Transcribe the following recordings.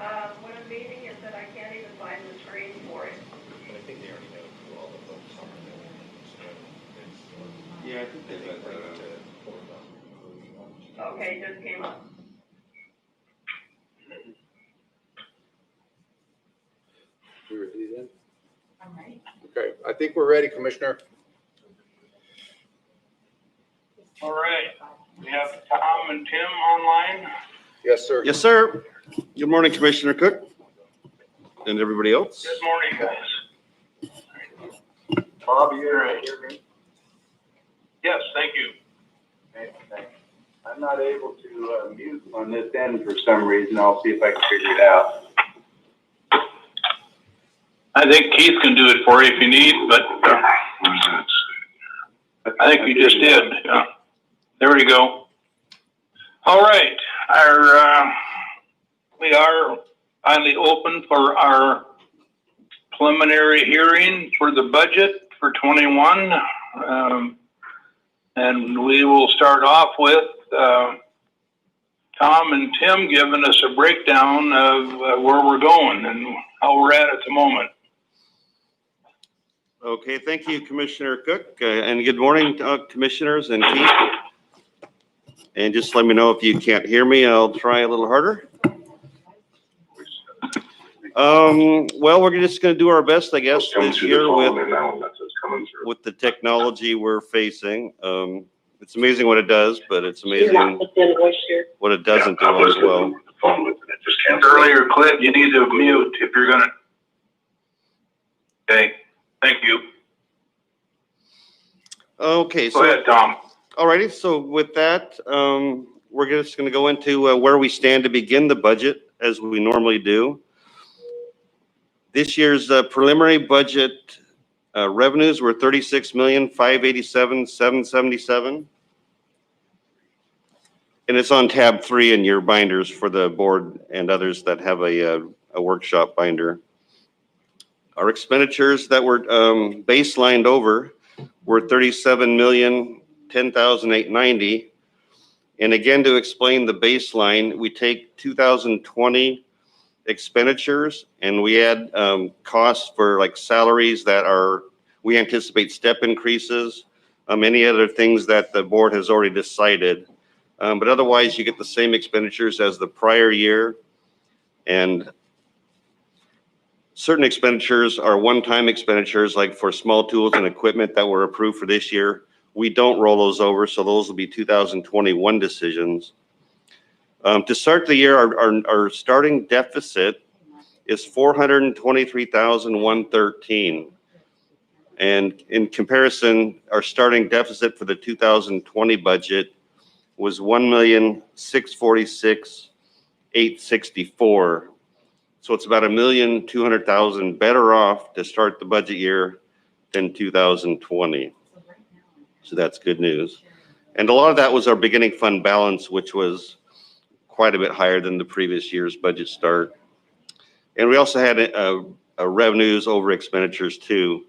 What I'm meaning is that I can't even find the screen for it. But I think they already know who all the folks are. Yeah, I think they let that out. Okay, just came up. We ready then? All right. Okay, I think we're ready, Commissioner. All right, we have Tom and Tim online. Yes, sir. Yes, sir. Good morning, Commissioner Cook and everybody else. Good morning, guys. Bob, you're hear me? Yes, thank you. I'm not able to mute on this end for some reason. I'll see if I can figure it out. I think Keith can do it for you if you need, but I think you just did. Yeah. There we go. All right, we are finally open for our preliminary hearing for the budget for 21. And we will start off with Tom and Tim giving us a breakdown of where we're going and how we're at the moment. Okay, thank you, Commissioner Cook, and good morning, commissioners and Keith. And just let me know if you can't hear me. I'll try a little harder. Well, we're just going to do our best, I guess, this year with the technology we're facing. It's amazing what it does, but it's amazing what it doesn't do as well. Earlier, Clint, you need to mute if you're gonna. Okay, thank you. Okay, Go ahead, Tom. Alrighty, so with that, we're just going to go into where we stand to begin the budget, as we normally do. This year's preliminary budget revenues were $36,587,777. And it's on tab 3 in your binders for the board and others that have a workshop binder. Our expenditures that were baselined over were $37,010,890. And again, to explain the baseline, we take 2020 expenditures and we add costs for like salaries that we anticipate step increases, any other things that the board has already decided. But otherwise, you get the same expenditures as the prior year. And certain expenditures are one-time expenditures, like for small tools and equipment that were approved for this year. We don't roll those over, so those will be 2021 decisions. To start the year, our starting deficit is $423,113. And in comparison, our starting deficit for the 2020 budget was $1,646,864. So it's about $1,200,000 better off to start the budget year than 2020. So that's good news. And a lot of that was our beginning fund balance, which was quite a bit higher than the previous year's budget start. And we also had a revenues over expenditures too.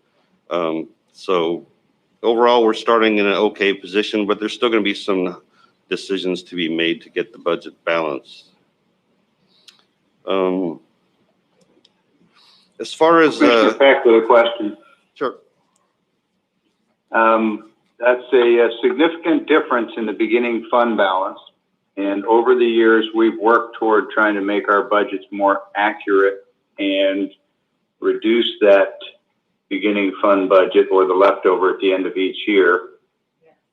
So overall, we're starting in an okay position, but there's still going to be some decisions to be made to get the budget balanced. As far as back with a question. Sure. That's a significant difference in the beginning fund balance. And over the years, we've worked toward trying to make our budgets more accurate and reduce that beginning fund budget or the leftover at the end of each year.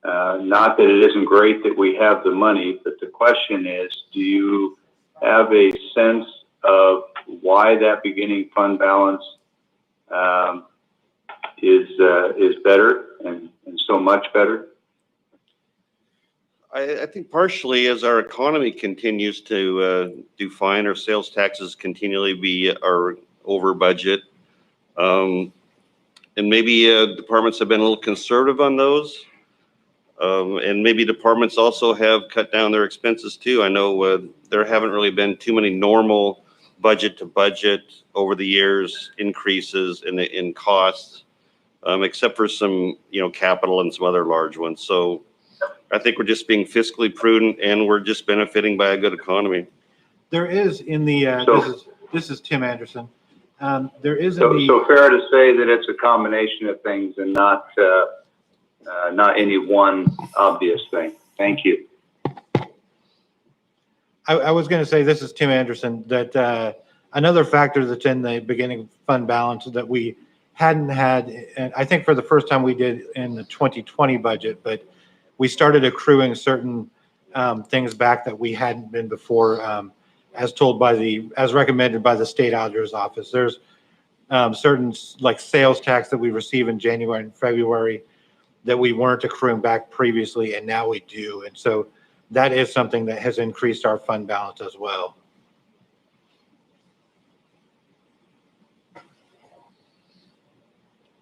Not that it isn't great that we have the money, but the question is, do you have a sense of why that beginning fund balance is better and so much better? I think partially as our economy continues to do fine, our sales taxes continually are over budget. And maybe departments have been a little conservative on those. And maybe departments also have cut down their expenses too. I know there haven't really been too many normal budget to budget over the years increases in costs, except for some, capital and some other large ones. So I think we're just being fiscally prudent and we're just benefiting by a good economy. There is in the, So- this is Tim Anderson. There is in So, the. so fair to say that it's a combination of things and not any one obvious thing. Thank you. I was going to say, this is Tim Anderson, that another factor that's in the beginning fund balance that we hadn't had, and I think for the first time we did in the 2020 budget, but we started accruing certain things back that we hadn't been before, as recommended by the state auditor's office. There's certain like sales tax that we receive in January and February that we weren't accruing back previously, and now we do. And so that is something that has increased our fund balance as well.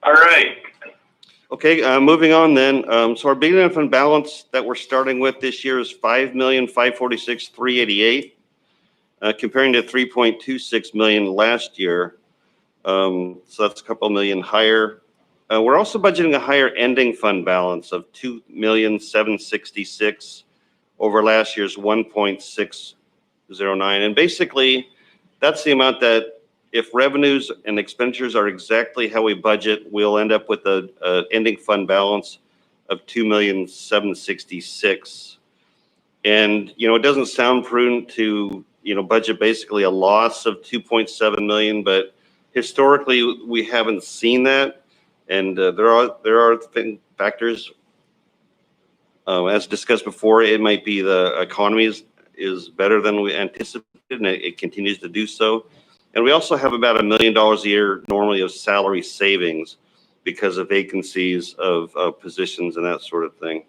All right. Okay, moving on then. So our beginning fund balance that we're starting with this year is $5,546,388, comparing to $3.26 million last year. So that's a couple million higher. We're also budgeting a higher ending fund balance of $2,766,000 over last year's 1.609. And basically, that's the amount that if revenues and expenditures are exactly how we budget, we'll end up with a ending fund balance of $2,766,000. And, you know, it doesn't sound prudent to, you know, budget basically a loss of 2.7 million, but historically we haven't seen that. And there are factors, as discussed before. It might be the economy is better than we anticipated, and it continues to do so. And we also have about $1 million a year normally of salary savings because of vacancies of positions and that sort of thing.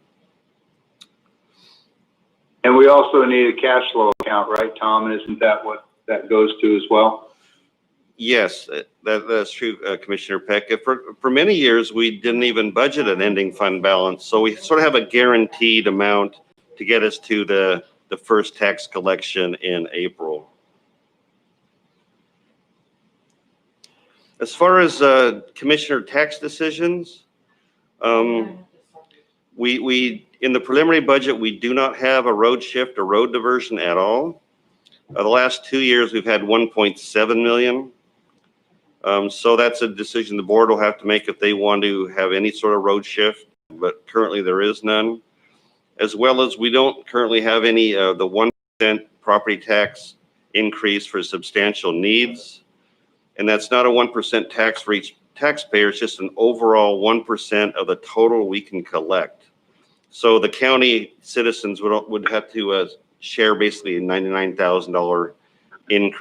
And we also need a cash flow account, right, Tom? And isn't that what that goes to as well? Yes, that's true, Commissioner Peck. For many years, we didn't even budget an ending fund balance. So we sort of have a guaranteed amount to get us to the first tax collection in April. As far as commissioner tax decisions, we in the preliminary budget, we do not have a road shift or road diversion at all. The last 2 years, we've had 1.7 million. So that's a decision the board will have to make if they want to have any sort of road shift, but currently there is none. As well as we don't currently have any the 1% property tax increase for substantial needs. And that's not a 1% tax for each taxpayer, it's just an overall 1% of the total we can collect. So the county citizens would have to share basically a $99,000 increase